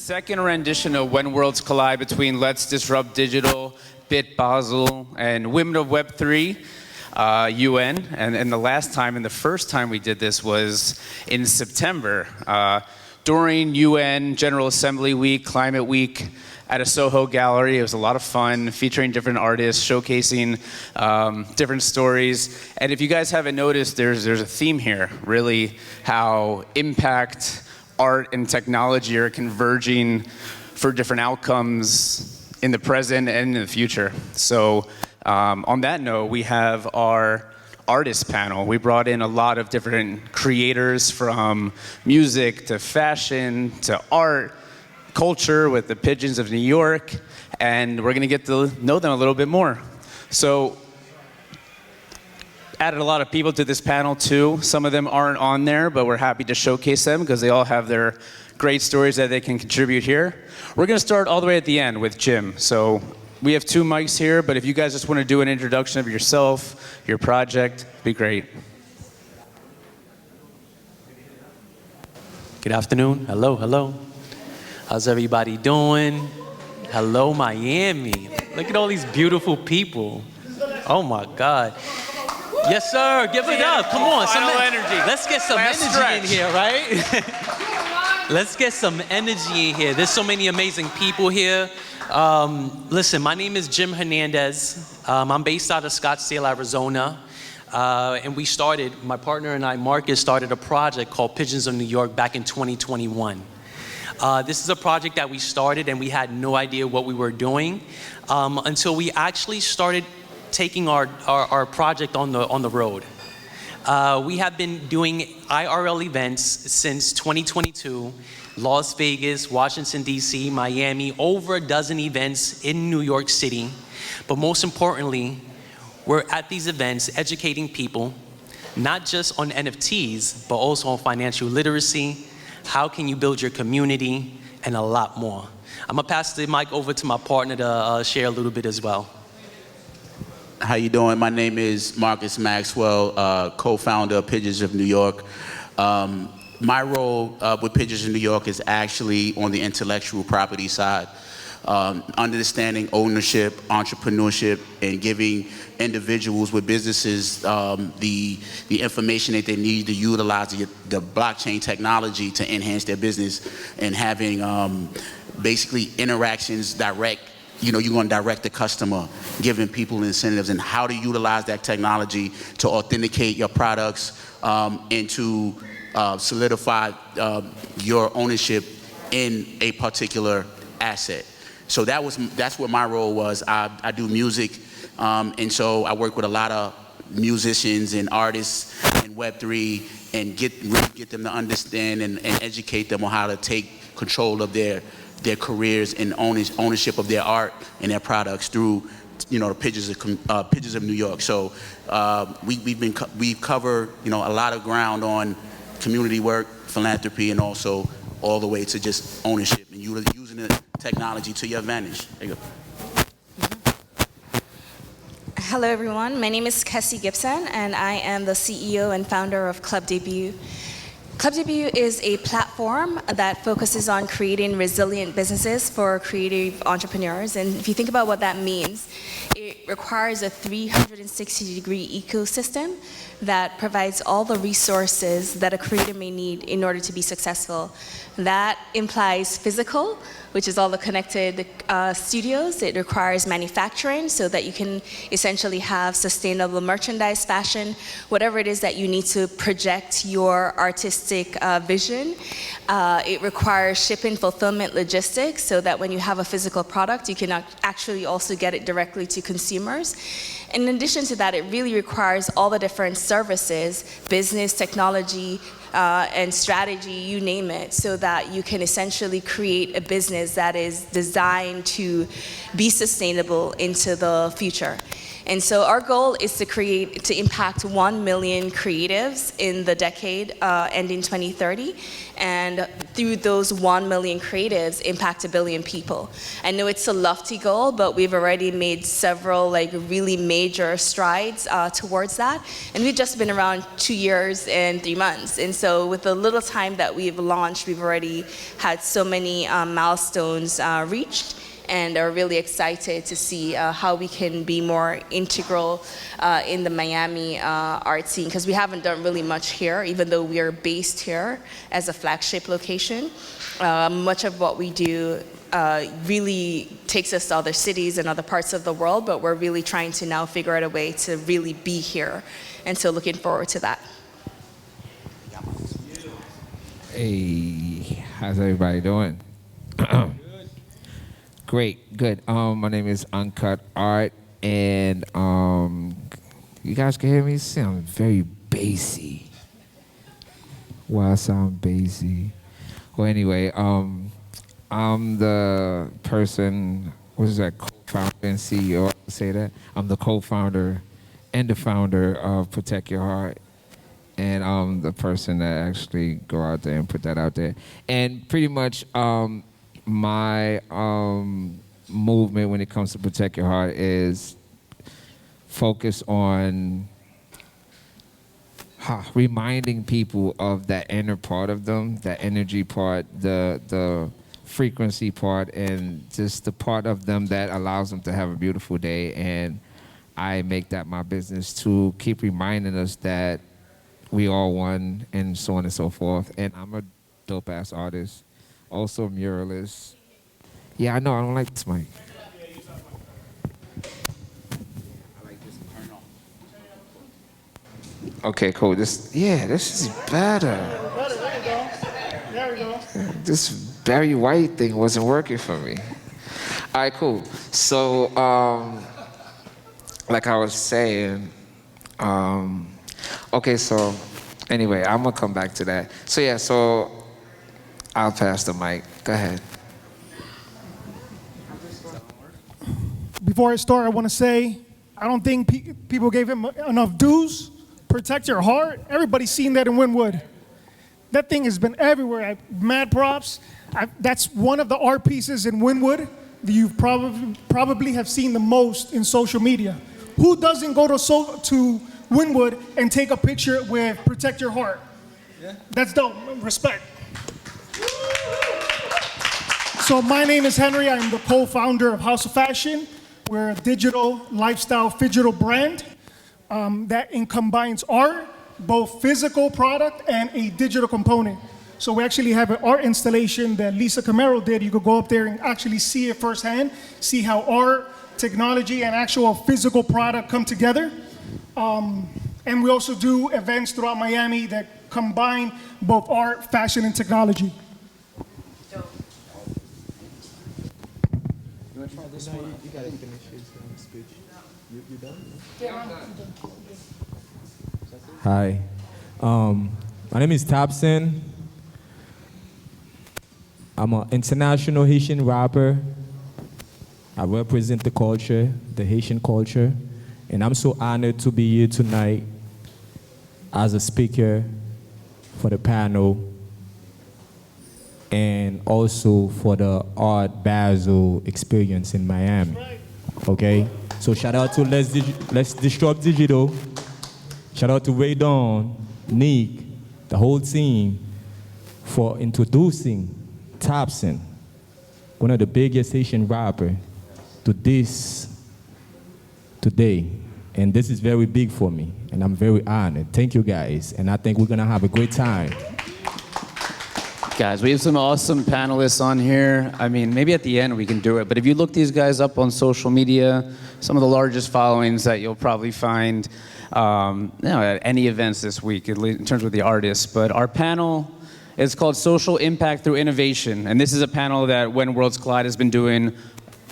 second rendition of When Worlds Collide between Let's Disrupt Digital, BitBasel, and Women of Web3, UN. And the last time and the first time we did this was in September during UN General Assembly Week, Climate Week, at a Soho gallery. It was a lot of fun, featuring different artists, showcasing different stories. And if you guys haven't noticed, there's a theme here, really how impact, art, and technology are converging for different outcomes in the present and in the future. So on that note, we have our artist panel. We brought in a lot of different creators, from music to fashion to art, culture, with the Pigeons of New York, and we're gonna get to know them a little bit more. So, added a lot of people to this panel too. Some of them aren't on there, but we're happy to showcase them because they all have their great stories that they can contribute here. We're gonna start all the way at the end with Jim. So, we have 2 mics here, but if you guys just wanna do an introduction of yourself, your project, it'd be great. Good afternoon. Hello, hello. How's everybody doing? Hello, Miami. Look at all these beautiful people. Oh my God. Yes, sir. Give it up. Come on. Some energy. Let's get some energy in here, right? Let's get some energy in here. There's so many amazing people here. Listen, my name is Jim Hernandez. I'm based out of Scottsdale, Arizona. And we started, my partner and I, Marcus, started a project called Pigeons of New York back in 2021. This is a project that we started and we had no idea what we were doing until we actually started taking our project on the road. We have been doing IRL events since 2022, Las Vegas, Washington, D.C., Miami, over a dozen events in New York City. But most importantly, we're at these events educating people, not just on NFTs, but also on financial literacy, how can you build your community, and a lot more. I'm gonna pass the mic over to my partner to share a little bit as well. How you doing? My name is Marcus Maxwell, co-founder of Pigeons of New York. My role with Pigeons of New York is actually on the intellectual property side, understanding ownership, entrepreneurship, and giving individuals with businesses the information that they need to utilize the blockchain technology to enhance their business, and having basically interactions direct. You know, you're going to direct the customer, giving people incentives and how to utilize that technology to authenticate your products and to solidify your ownership in a particular asset. So that's what my role was. I do music, and so I work with a lot of musicians and artists in Web3 and really get them to understand and educate them on how to take control of their careers and ownership of their art and their products through, you know, the Pigeons of New York. So we've covered, you know, a lot of ground on community work, philanthropy, and also all the way to just ownership and using the technology to your advantage. There you go. Hello everyone, my name is Kesi Gibson and I am the CEO and founder of Club Debut. Club Debut is a platform that focuses on creating resilient businesses for creative entrepreneurs. And if you think about what that means, it requires a 360-degree ecosystem that provides all the resources that a creator may need in order to be successful. That implies physical, which is all the connected studios. It requires manufacturing so that you can essentially have sustainable merchandise, fashion, whatever it is that you need to project your artistic vision. It requires shipping, fulfillment, logistics, so that when you have a physical product, you can actually also get it directly to consumers. In addition to that, it really requires all the different services, business, technology, and strategy, you name it, so that you can essentially create a business that is designed to be sustainable into the future. And so our goal is to impact 1 million creatives in the decade ending 2030, and through those 1 million creatives, impact 1 billion people. I know it's a lofty goal, but we've already made several really major strides towards that. And we've just been around 2 years and 3 months. And so with the little time that we've launched, we've already had so many milestones reached, and are really excited to see how we can be more integral in the Miami art scene, because we haven't done really much here, even though we are based here as a flagship location. Much of what we do really takes us to other cities and other parts of the world, but we're really trying to now figure out a way to really be here. And so looking forward to that. Hey, how's everybody doing? Great, good. My name is Uncutt Art, and you guys can hear me sound very bassy. Well, I sound bassy. Well, anyway, I'm the person, what is that, co-founder and CEO, I say that? I'm the co-founder and the founder of Protect Your Heart. And I'm the person that actually go out there and put that out there. And pretty much my movement when it comes to Protect Your Heart is focus on reminding people of that inner part of them, that energy part, the frequency part, and just the part of them that allows them to have a beautiful day. And I make that my business to keep reminding us that we all one, and so on and so forth. And I'm a dope-ass artist, also a muralist. Yeah, I know, I don't like this mic. I like this kernel. Okay, cool. This is better. There we go. This Barry White thing wasn't working for me. All right, cool. So, like I was saying, okay, so anyway, I'm gonna come back to that. So yeah, so I'll pass the mic. Go ahead. Before I start, I want to say I don't think people gave him enough dues. Protect Your Heart. Everybody's seen that in Wynwood. That thing has been everywhere. Mad props. That's one of the art pieces in Wynwood that you probably have seen the most in social media. Who doesn't go to Wynwood and take a picture with Protect Your Heart? Yeah. That's dope. Respect. So my name is Henry. I'm the co-founder of House of Fashion. We're a digital lifestyle digital brand that combines art, both physical product and a digital component. So we actually have an art installation that Lisa Camaro did. You could go up there and actually see it firsthand, see how art, technology, and actual physical product come together. And we also do events throughout Miami that combine both art, fashion, and technology. You want to try this one? You got to finish his speech. You done? Yeah, I'm done. Hi. My name is Topson. I'm an international Haitian rapper. I represent the culture, the Haitian culture. And I'm so honored to be here tonight as a speaker for the panel and also for the Art Basel experience in Miami. Okay? So shout out to Let's Disrupt Digital. Shout out to Ray Dawn, Nick, the whole team for introducing Topson, one of the biggest Haitian rappers, to this today. And this is very big for me, and I'm very honored. Thank you guys, and I think we're gonna have a great time. Guys, we have some awesome panelists on here. I mean, maybe at the end we can do it, but if you look these guys up on social media, some of the largest followings that you'll probably find at any events this week, at least in terms of the artists. But our panel is called Social Impact Through Innovation, and this is a panel that When Worlds Collide has been doing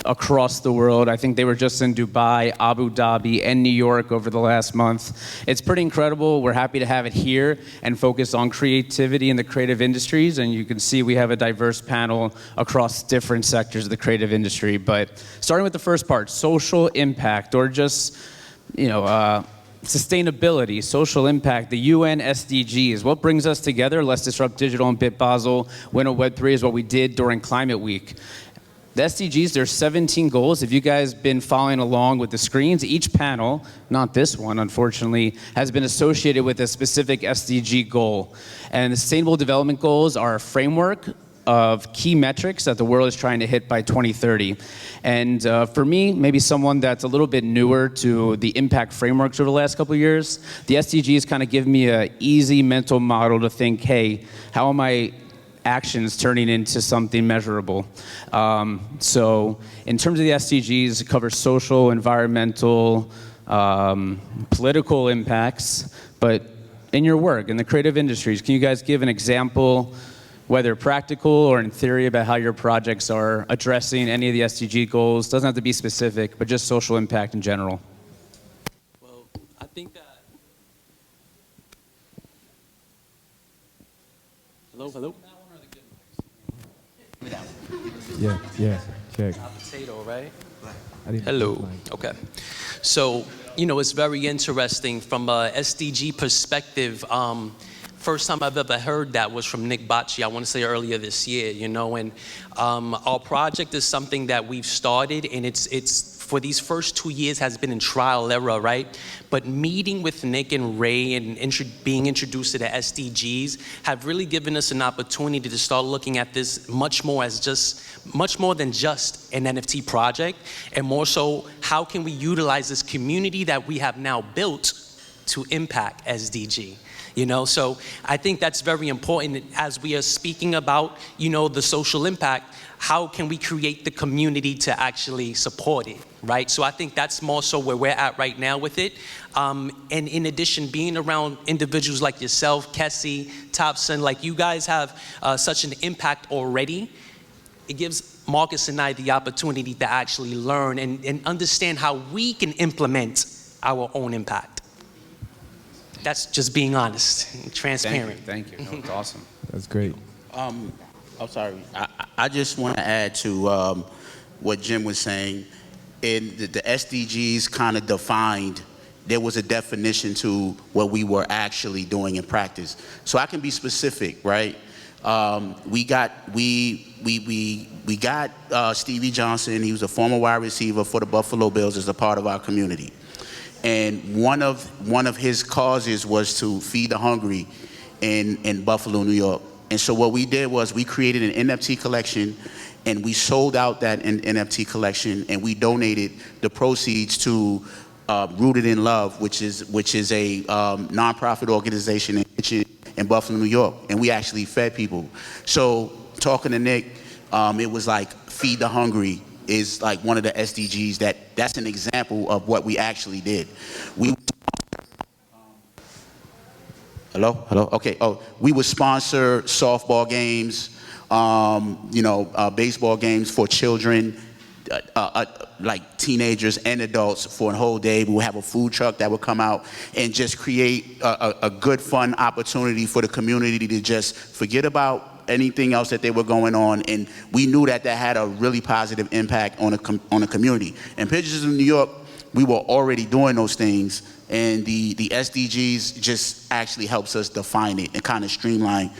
across the world. I think they were just in Dubai, Abu Dhabi, and New York over the last month. It's pretty incredible. We're happy to have it here and focus on creativity in the creative industries. And you can see we have a diverse panel across different sectors of the creative industry. But starting with the first part, social impact, or just sustainability, social impact, the UN SDGs. What brings us together? Let's Disrupt Digital and BitBasel. Win a Web3 is what we did during Climate Week. The SDGs, there's 17 goals. If you guys been following along with the screens, each panel, not this one, unfortunately, has been associated with a specific SDG goal. And the Sustainable Development Goals are a framework of key metrics that the world is trying to hit by 2030. And for me, maybe someone that's a little bit newer to the impact frameworks over the last couple of years, the SDGs kind of give me an easy mental model to think, hey, how am I actions turning into something measurable? So in terms of the SDGs, it covers social, environmental, political impacts, but in your work, in the creative industries, can you guys give an example, whether practical or in theory, about how your projects are addressing any of the SDG goals? Doesn't have to be specific, but just social impact in general. Well, I think that. Hello? Yeah, check. Potato, right? I didn't Hello. like- Okay. So, it's very interesting from a SDG perspective. First time I've ever heard that was from Nick Bocci, I want to say earlier this year, and our project is something that we've started, and it's for these first 2 years has been in trial error, right? But meeting with Nick and Ray and being introduced to the SDGs have really given us an opportunity to start looking at this much more than just an NFT project, and more so, how can we utilize this community that we have now built to impact SDG? So I think that's very important as we are speaking about, the social impact. How can we create the community to actually support it, right? So I think that's more so where we're at right now with it. And in addition, being around individuals like yourself, Kesi, Topson, like you guys have such an impact already. It gives Marcus and I the opportunity to actually learn and understand how we can implement our own impact. That's just being honest and transparent. Thank you. No, it's awesome. That's great. I'm sorry. I just want to add to what Jim was saying. In the SDGs kind of defined, there was a definition to what we were actually doing in practice. So I can be specific, right? We got Stevie Johnson. He was a former wide receiver for the Buffalo Bills as a part of our community. And one of his causes was to feed the hungry in Buffalo, New York. And so what we did was we created an NFT collection, and we sold out that NFT collection, and we donated the proceeds to Rooted in Love, which is a nonprofit organization in Buffalo, New York. And we actually fed people. So talking to Nick, it was like feed the hungry is like one of the SDGs that's an example of what we actually did. Hello? Okay. Oh, we would sponsor softball games, baseball games for children, like teenagers and adults for a whole day. We would have a food truck that would come out and just create a good, fun opportunity for the community to just forget about anything else that they were going on, and we knew that had a really positive impact on the community. And Pictures of New York, we were already doing those things, and the SDGs just actually helps us define it and kind of streamline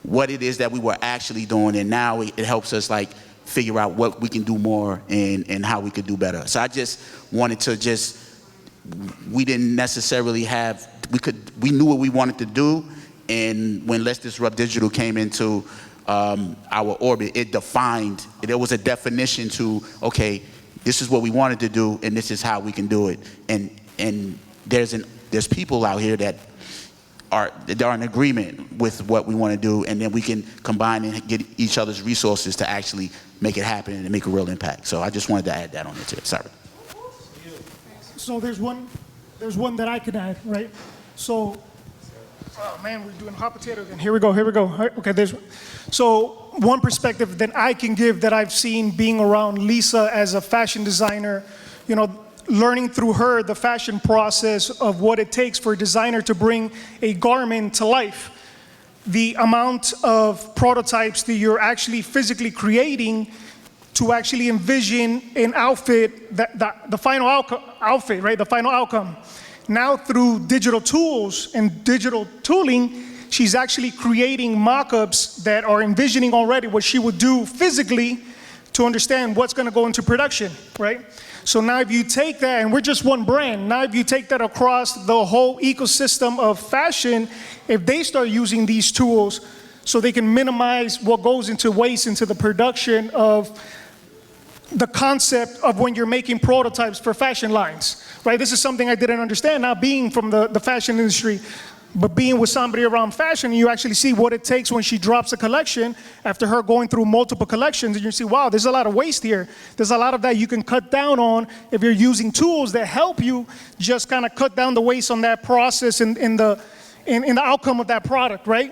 what it is that we were actually doing, and now it helps us like figure out what we can do more and how we could do better. So I just wanted to we didn't necessarily we knew what we wanted to do. And when Let's Disrupt Digital came into our orbit, there was a definition to, okay, this is what we wanted to do, and this is how we can do it. And there's people out here that are in agreement with what we want to do, and then we can combine and get each other's resources to actually make it happen and make a real impact. So I just wanted to add that on there too. Sorry. So there's one that I could add, right? So, oh man, we're doing hot potato again. Here we go. Okay, so one perspective that I can give that I've seen being around Lisa as a fashion designer, learning through her the fashion process of what it takes for a designer to bring a garment to life. The amount of prototypes that you're actually physically creating to actually envision an outfit, the final outfit, right? The final outcome. Now through digital tools and digital tooling, she's actually creating mock-ups that are envisioning already what she would do physically to understand what's gonna go into production, right? So now if you take that, and we're just one brand, now if you take that across the whole ecosystem of fashion, if they start using these tools so they can minimize what goes into waste into the production of the concept of when you're making prototypes for fashion lines, right? This is something I didn't understand, not being from the fashion industry, but being with somebody around fashion, you actually see what it takes when she drops a collection after her going through multiple collections, and you see, wow, there's a lot of waste here. There's a lot of that you can cut down on if you're using tools that help you just kind of cut down the waste on that process and in the outcome of that product, right?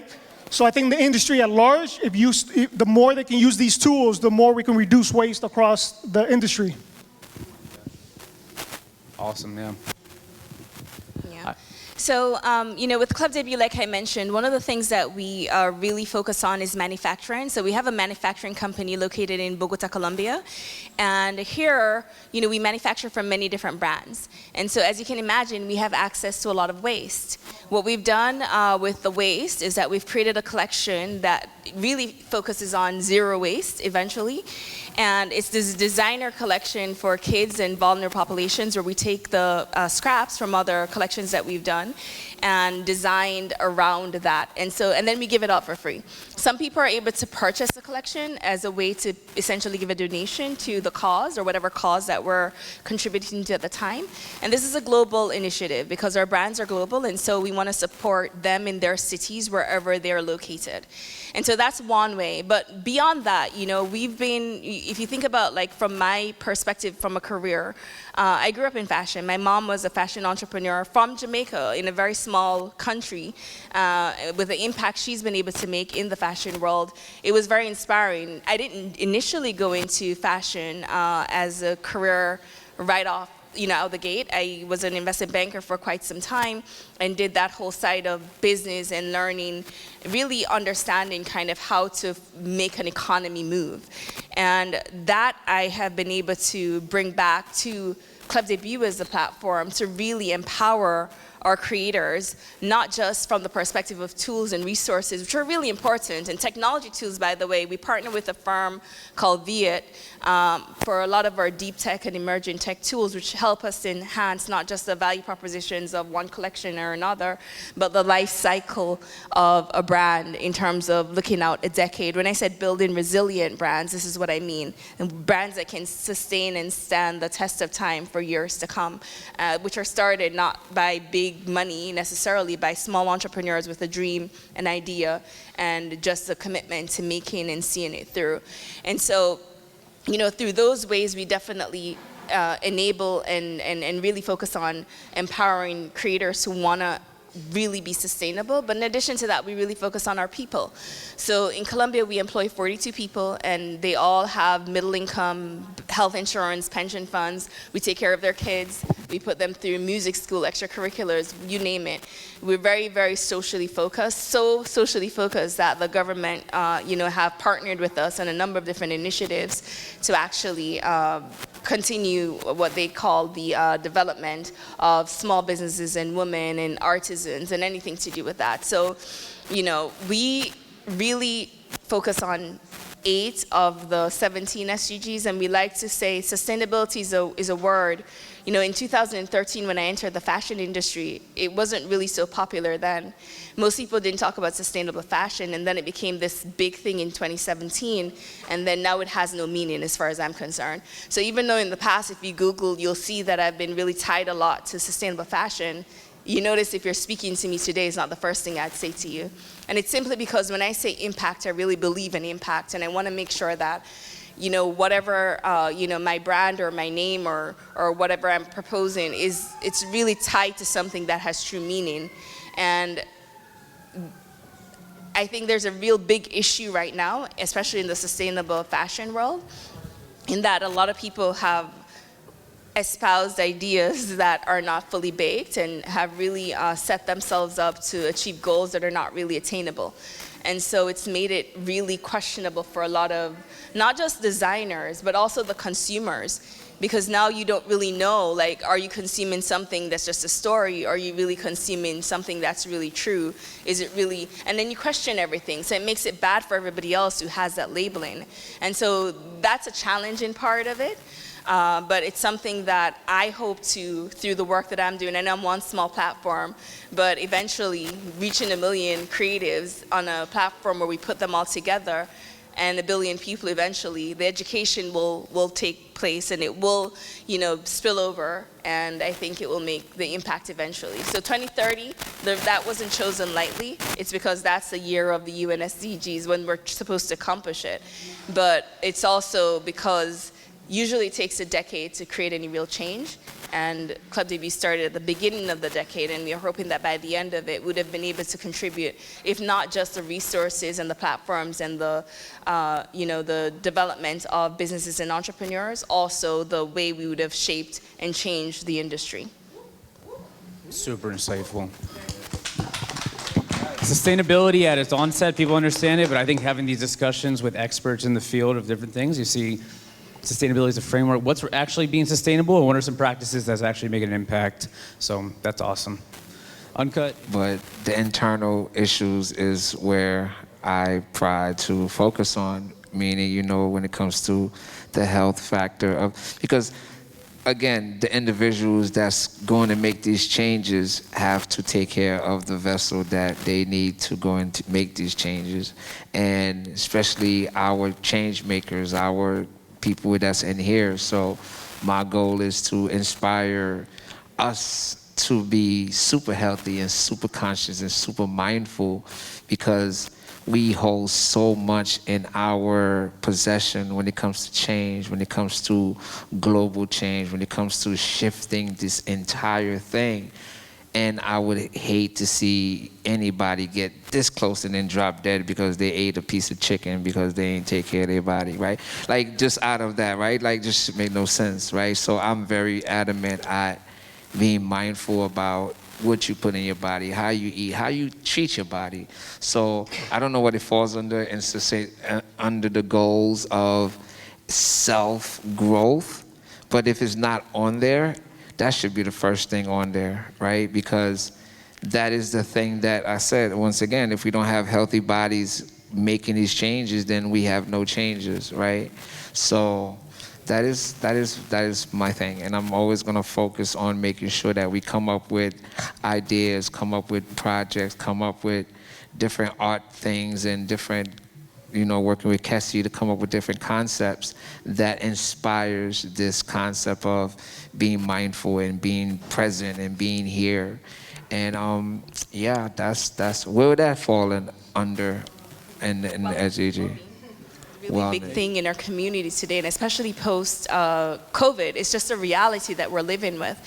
So I think the industry at large, the more they can use these tools, the more we can reduce waste across the industry. Awesome, yeah. Yeah. So, with Club Debut, like I mentioned, one of the things that we really focus on is manufacturing. So we have a manufacturing company located in Bogota, Colombia. And here, we manufacture from many different brands. And so as you can imagine, we have access to a lot of waste. What we've done with the waste is that we've created a collection that really focuses on zero waste eventually. And it's this designer collection for kids and vulnerable populations where we take the scraps from other collections that we've done and designed around that. And then we give it out for free. Some people are able to purchase the collection as a way to essentially give a donation to the cause or whatever cause that we're contributing to at the time. And this is a global initiative because our brands are global, and so we want to support them in their cities wherever they're located. And so that's one way. But beyond that, we've been, if you think about like from my perspective from a career, I grew up in fashion. My mom was a fashion entrepreneur from Jamaica in a very small country with the impact she's been able to make in the fashion world. It was very inspiring. I didn't initially go into fashion as a career right off out the gate. I was an investment banker for quite some time and did that whole side of business and learning, really understanding kind of how to make an economy move. And that I have been able to bring back to Club Debut as a platform to really empower our creators, not just from the perspective of tools and resources, which are really important, and technology tools, by the way. We partner with a firm called Viet for a lot of our deep tech and emerging tech tools, which help us enhance not just the value propositions of one collection or another, but the life cycle of a brand in terms of looking out a decade. When I said building resilient brands, this is what I mean. And brands that can sustain and stand the test of time for years to come, which are started not by big money necessarily, by small entrepreneurs with a dream, an idea, and just a commitment to making and seeing it through. And so, through those ways, we definitely enable and really focus on empowering creators who want to really be sustainable. But in addition to that, we really focus on our people. So in Colombia, we employ 42 people, and they all have middle income, health insurance, pension funds. We take care of their kids. We put them through music school, extracurriculars, you name it. We're very, very socially focused, so socially focused that the government, have partnered with us on a number of different initiatives to actually continue what they call the development of small businesses and women and artisans and anything to do with that. So, we really focus on 8 of the 17 SDGs, and we like to say sustainability is a word. In 2013, when I entered the fashion industry, it wasn't really so popular then. Most people didn't talk about sustainable fashion, and then it became this big thing in 2017, and then now it has no meaning as far as I'm concerned. So even though in the past, if you Google, you'll see that I've been really tied a lot to sustainable fashion, you notice if you're speaking to me today, it's not the first thing I'd say to you. And it's simply because when I say impact, I really believe in impact, and I want to make sure that whatever, my brand or my name or whatever I'm proposing it's really tied to something that has true meaning. And I think there's a real big issue right now, especially in the sustainable fashion world, in that a lot of people have espoused ideas that are not fully baked and have really set themselves up to achieve goals that are not really attainable. And so it's made it really questionable for a lot of, not just designers, but also the consumers. Because now you don't really know, like, are you consuming something that's just a story? Or are you really consuming something that's really true? Is it really, and then you question everything. So it makes it bad for everybody else who has that labeling. And so that's a challenging part of it. But it's something that I hope to, through the work that I'm doing, and I'm one small platform, but eventually reaching 1 million creatives on a platform where we put them all together, and 1 billion people eventually, the education will take place, and it will, spill over, and I think it will make the impact eventually. So 2030, that wasn't chosen lightly. It's because that's the year of the UN SDGs when we're supposed to accomplish it. But it's also because usually it takes a decade to create any real change, and Club Debut started at the beginning of the decade, and we are hoping that by the end of it, would have been able to contribute, if not just the resources and the platforms and the, the development of businesses and entrepreneurs, also the way we would have shaped and changed the industry. Super insightful. Sustainability at its onset, people understand it, but I think having these discussions with experts in the field of different things, you see sustainability is a framework. What's actually being sustainable, and what are some practices that's actually making an impact? So that's awesome. Uncutt. But the internal issues is where I try to focus on, meaning, when it comes to the health factor of, because again, the individuals that's going to make these changes have to take care of the vessel that they need to go and to make these changes. And especially our change makers, our people that's in here. So my goal is to inspire us to be super healthy and super conscious and super mindful, because we hold so much in our possession when it comes to change, when it comes to global change, when it comes to shifting this entire thing. And I would hate to see anybody get this close and then drop dead because they ate a piece of chicken because they ain't take care of their body, right? Like, just out of that, right? Like, just make no sense, right? So I'm very adamant at being mindful about what you put in your body, how you eat, how you treat your body. So I don't know what it falls under, and to say under the goals of self-growth, but if it's not on there, that should be the first thing on there, right? Because that is the thing that I said, once again, if we don't have healthy bodies making these changes, then we have no changes, right? So that is my thing. And I'm always gonna focus on making sure that we come up with ideas, come up with projects, come up with different art things and different, working with Kesi to come up with different concepts that inspires this concept of being mindful and being present and being here. And that's where would that fall under in the SDG? Really big thing in our community today, and especially post COVID. It's just a reality that we're living with.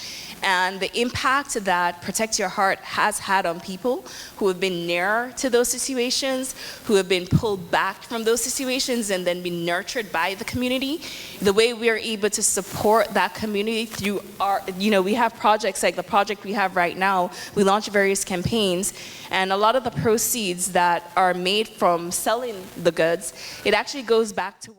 And the impact that Protect Your Heart has had on people who have been near to those situations, who have been pulled back from those situations and then been nurtured by the community, the way we are able to support that community through our, we have projects like the project we have right now. We launch various campaigns, and a lot of the proceeds that are made from selling the goods, it actually goes back to